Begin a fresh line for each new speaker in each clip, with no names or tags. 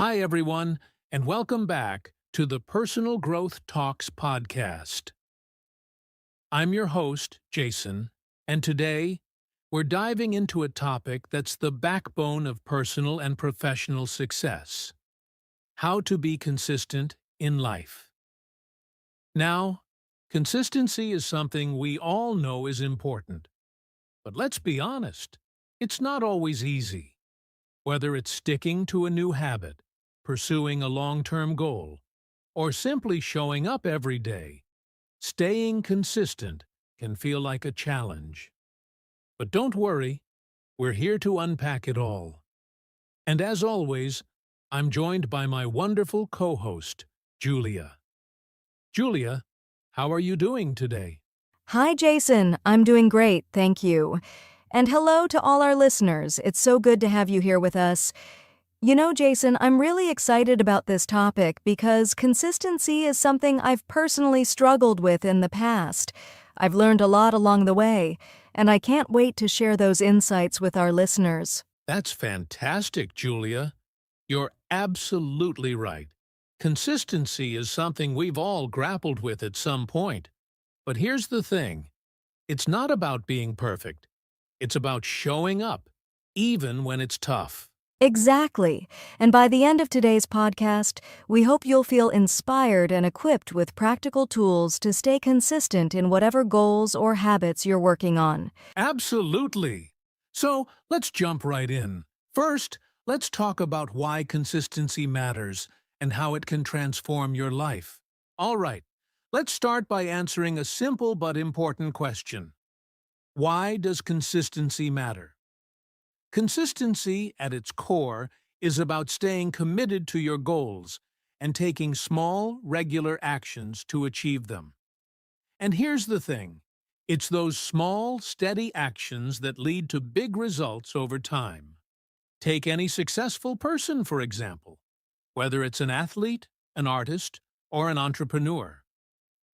Hi, everyone, and welcome back to the Personal Growth Talks podcast. I'm your host, Jason, and today we're diving into a topic that's the backbone of personal and professional success: how to be consistent in life. Now, consistency is something we all know is important, but let's be honest, it's not always easy. Whether it's sticking to a new habit, pursuing a long-term goal, or simply showing up every day, staying consistent can feel like a challenge. But don't worry, we're here to unpack it all. And as always, I'm joined by my wonderful co-host, Julia. Julia, how are you doing today?
Hi, Jason. I'm doing great, thank you. And hello to all our listeners. It's so good to have you here with us. You know, Jason, I'm really excited about this topic because consistency is something I've personally struggled with in the past. I've learned a lot along the way, and I can't wait to share those insights with our listeners.
That's fantastic, Julia. You're absolutely right. Consistency is something we've all grappled with at some point. But here's the thing. It's not about being perfect. It's about showing up, even when it's tough.
Exactly. And by the end of today's podcast, we hope you'll feel inspired and equipped with practical tools to stay consistent in whatever goals or habits you're working on.
Absolutely. So let's jump right in. First, let's talk about why consistency matters and how it can transform your life. All right, let's start by answering a simple but important question. Why does consistency matter? Consistency, at its core, is about staying committed to your goals and taking small, regular actions to achieve them. And here's the thing. It's those small, steady actions that lead to big results over time. Take any successful person, for example, whether it's an athlete, an artist, or an entrepreneur.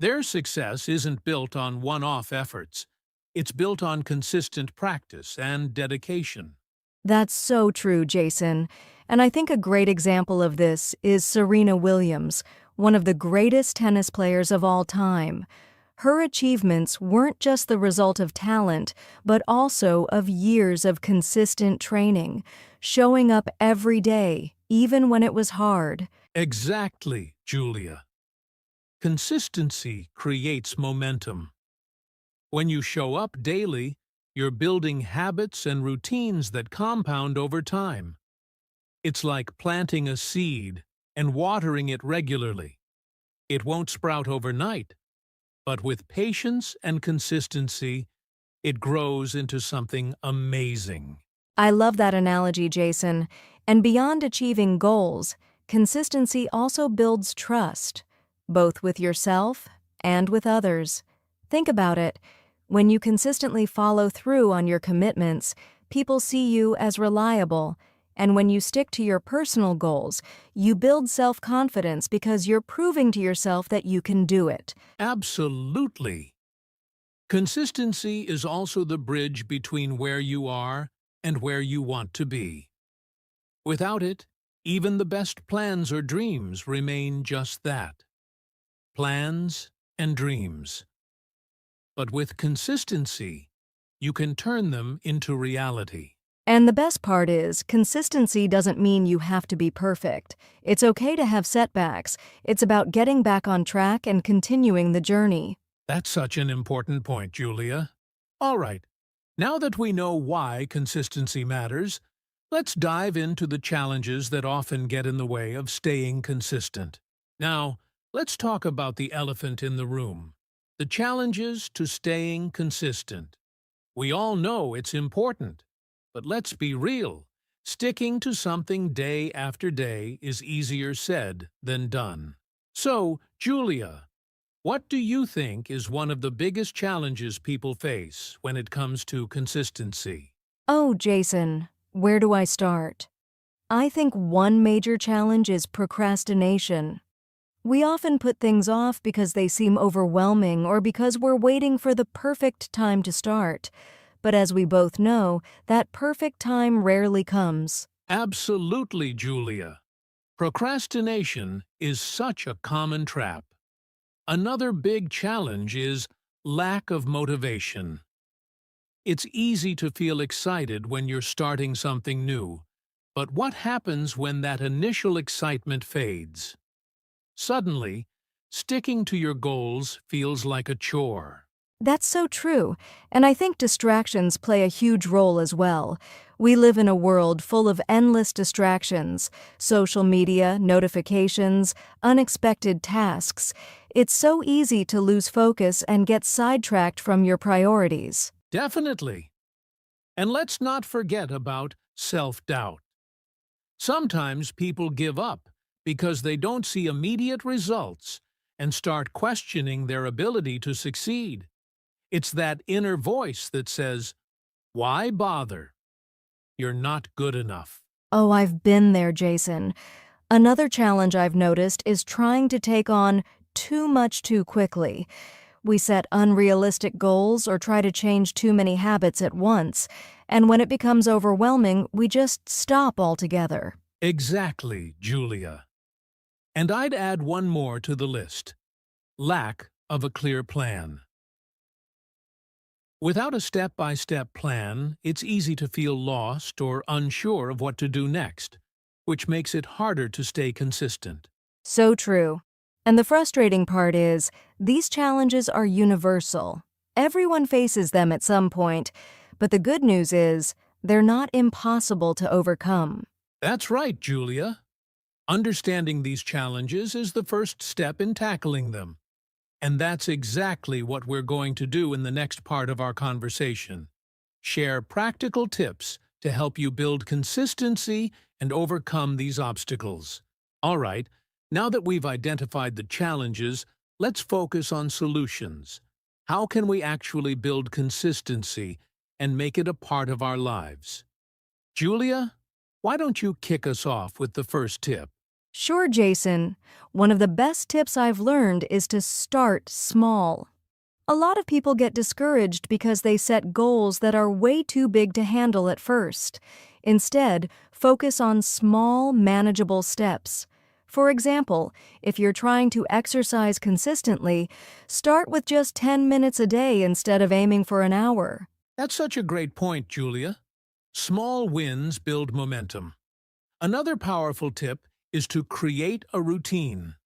Their success isn't built on one-off efforts. It's built on consistent practice and dedication.
That's so true, Jason. And I think a great example of this is Serena Williams, one of the greatest tennis players of all time. Her achievements weren't just the result of talent, but also of years of consistent training, showing up every day, even when it was hard.
Exactly, Julia. Consistency creates momentum. When you show up daily, you're building habits and routines that compound over time. It's like planting a seed and watering it regularly. It won't sprout overnight, but with patience and consistency, it grows into something amazing.
I love that analogy, Jason. And beyond achieving goals, consistency also builds trust, both with yourself and with others. Think about it. When you consistently follow through on your commitments, people see you as reliable. And when you stick to your personal goals, you build self-confidence because you're proving to yourself that you can do it.
Absolutely. Consistency is also the bridge between where you are and where you want to be. Without it, even the best plans or dreams remain just that: plans and dreams. But with consistency, you can turn them into reality.
And the best part is, consistency doesn't mean you have to be perfect. It's okay to have setbacks. It's about getting back on track and continuing the journey.
That's such an important point, Julia. All right, now that we know why consistency matters, let's dive into the challenges that often get in the way of staying consistent. Now, let's talk about the elephant in the room: the challenges to staying consistent. We all know it's important, but let's be real. Sticking to something day after day is easier said than done. So, Julia, what do you think is one of the biggest challenges people face when it comes to consistency?
Oh, Jason, where do I start? I think one major challenge is procrastination. We often put things off because they seem overwhelming or because we're waiting for the perfect time to start. But as we both know, that perfect time rarely comes.
Absolutely, Julia. Procrastination is such a common trap. Another big challenge is lack of motivation. It's easy to feel excited when you're starting something new, but what happens when that initial excitement fades? Suddenly, sticking to your goals feels like a chore.
That's so true, and I think distractions play a huge role as well. We live in a world full of endless distractions, social media, notifications, unexpected tasks. It's so easy to lose focus and get sidetracked from your priorities.
Definitely. And let's not forget about self-doubt. Sometimes people give up because they don't see immediate results and start questioning their ability to succeed. It's that inner voice that says, "Why bother? You're not good enough."
Oh, I've been there, Jason. Another challenge I've noticed is trying to take on too much too quickly. We set unrealistic goals or try to change too many habits at once, and when it becomes overwhelming, we just stop altogether.
Exactly, Julia. And I'd add one more to the list: lack of a clear plan. Without a step-by-step plan, it's easy to feel lost or unsure of what to do next, which makes it harder to stay consistent.
So true. And the frustrating part is, these challenges are universal. Everyone faces them at some point, but the good news is, they're not impossible to overcome.
That's right, Julia. Understanding these challenges is the first step in tackling them. And that's exactly what we're going to do in the next part of our conversation. Share practical tips to help you build consistency and overcome these obstacles. All right, now that we've identified the challenges, let's focus on solutions. How can we actually build consistency and make it a part of our lives? Julia, why don't you kick us off with the first tip?
Sure, Jason. One of the best tips I've learned is to start small. A lot of people get discouraged because they set goals that are way too big to handle at first. Instead, focus on small, manageable steps. For example, if you're trying to exercise consistently, start with just 10 minutes a day instead of aiming for an hour.
That's such a great point, Julia. Small wins build momentum. Another powerful tip is to create a routine.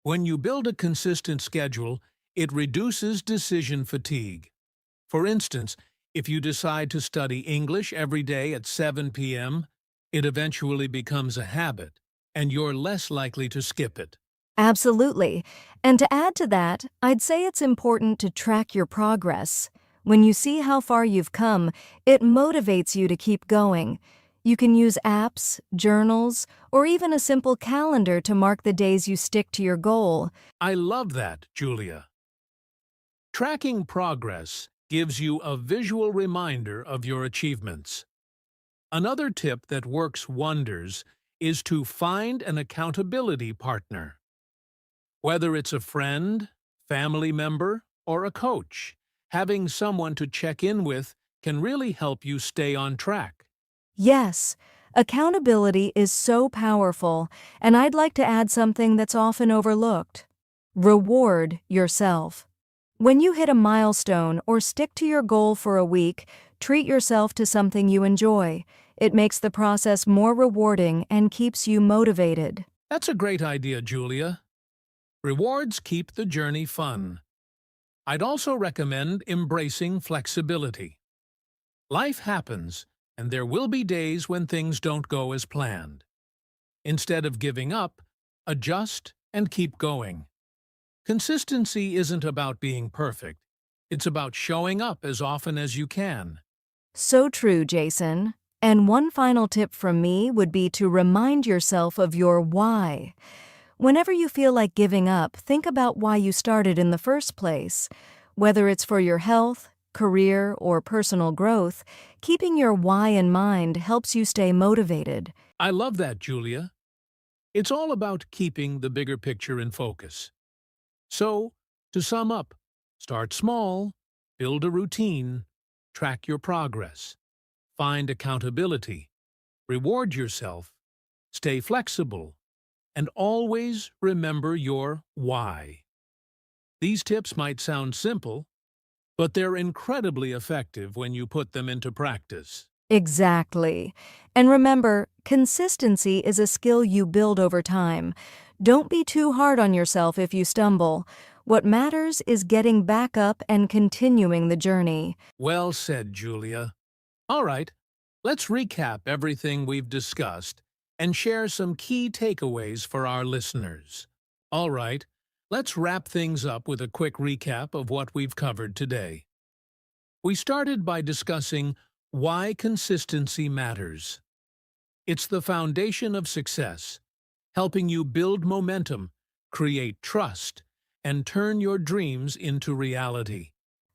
When you build a consistent schedule, it reduces decision fatigue. For instance, if you decide to study English every day at 7 p.m., it eventually becomes a habit, and you're less likely to skip it.
Absolutely. And to add to that, I'd say it's important to track your progress. When you see how far you've come, it motivates you to keep going. You can use apps, journals, or even a simple calendar to mark the days you stick to your goal.
I love that, Julia. Tracking progress gives you a visual reminder of your achievements. Another tip that works wonders is to find an accountability partner. Whether it's a friend, family member, or a coach, having someone to check in with can really help you stay on track.
Yes, accountability is so powerful, and I'd like to add something that's often overlooked. Reward yourself. When you hit a milestone or stick to your goal for a week, treat yourself to something you enjoy. It makes the process more rewarding and keeps you motivated.
That's a great idea, Julia. Rewards keep the journey fun. I'd also recommend embracing flexibility. Life happens, and there will be days when things don't go as planned. Instead of giving up, adjust and keep going. Consistency isn't about being perfect. It's about showing up as often as you can.
So true, Jason. And one final tip from me would be to remind yourself of your why. Whenever you feel like giving up, think about why you started in the first place. Whether it's for your health, career, or personal growth, keeping your why in mind helps you stay motivated.
I love that, Julia. It's all about keeping the bigger picture in focus. So, to sum up, start small, build a routine, track your progress, find accountability, reward yourself, stay flexible, and always remember your why. These tips might sound simple, but they're incredibly effective when you put them into practice.
Exactly. And remember, consistency is a skill you build over time. Don't be too hard on yourself if you stumble. What matters is getting back up and continuing the journey.
Well said, Julia. All right, let's recap everything we've discussed and share some key takeaways for our listeners. All right, let's wrap things up with a quick recap of what we've covered today. We started by discussing why consistency matters. It's the foundation of success, helping you build momentum, create trust, and turn your dreams into reality.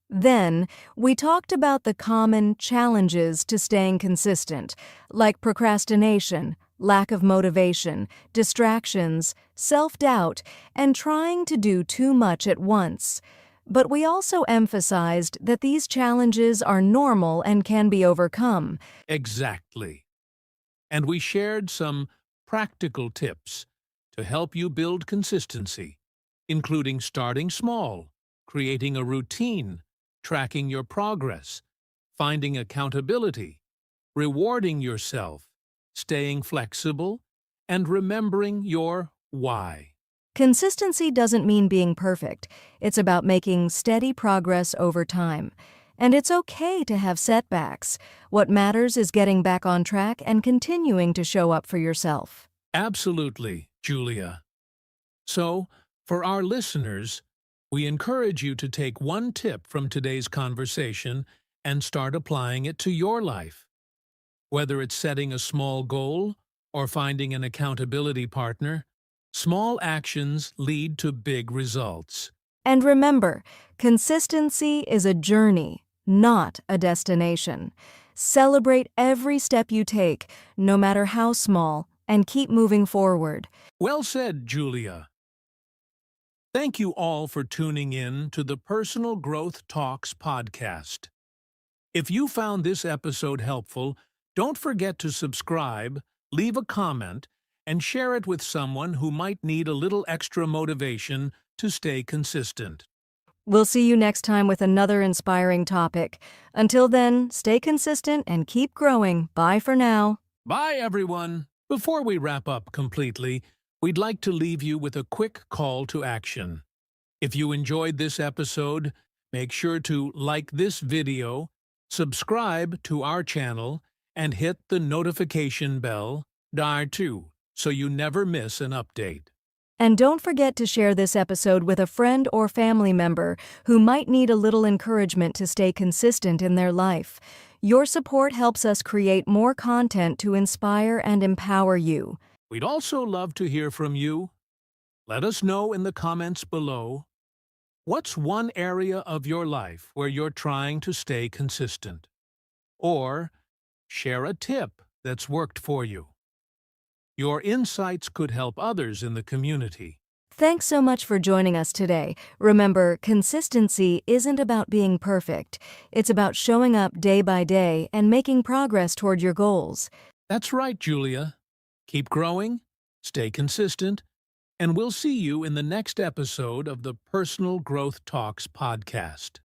Then, we talked about the common challenges to staying consistent, like procrastination, lack of motivation, distractions, self-doubt, and trying to do too much at once. But we also emphasized that these challenges are normal and can be overcome.
Exactly. And we shared some practical tips to help you build consistency, including starting small, creating a routine, tracking your progress, finding accountability, rewarding yourself, staying flexible, and remembering your why.
Consistency doesn't mean being perfect. It's about making steady progress over time. And it's okay to have setbacks. What matters is getting back on track and continuing to show up for yourself.
Absolutely, Julia. So, for our listeners, we encourage you to take one tip from today's conversation and start applying it to your life. Whether it's setting a small goal or finding an accountability partner, small actions lead to big results.
And remember, consistency is a journey, not a destination. Celebrate every step you take, no matter how small, and keep moving forward.
Well said, Julia. Thank you all for tuning in to the Personal Growth Talks podcast. If you found this episode helpful, don't forget to subscribe, leave a comment, and share it with someone who might need a little extra motivation to stay consistent.
We'll see you next time with another inspiring topic. Until then, stay consistent and keep growing. Bye for now.
Bye, everyone! Before we wrap up completely, we'd like to leave you with a quick call to action. If you enjoyed this episode, make sure to like this video, subscribe to our channel, and hit the notification bell, there too, so you never miss an update.
And don't forget to share this episode with a friend or family member who might need a little encouragement to stay consistent in their life. Your support helps us create more content to inspire and empower you.
We'd also love to hear from you. Let us know in the comments below. What's one area of your life where you're trying to stay consistent? Or share a tip that's worked for you. Your insights could help others in the community.
Thanks so much for joining us today. Remember, consistency isn't about being perfect. It's about showing up day by day and making progress toward your goals.
That's right, Julia. Keep growing, stay consistent, and we'll see you in the next episode of the Personal Growth Talks podcast.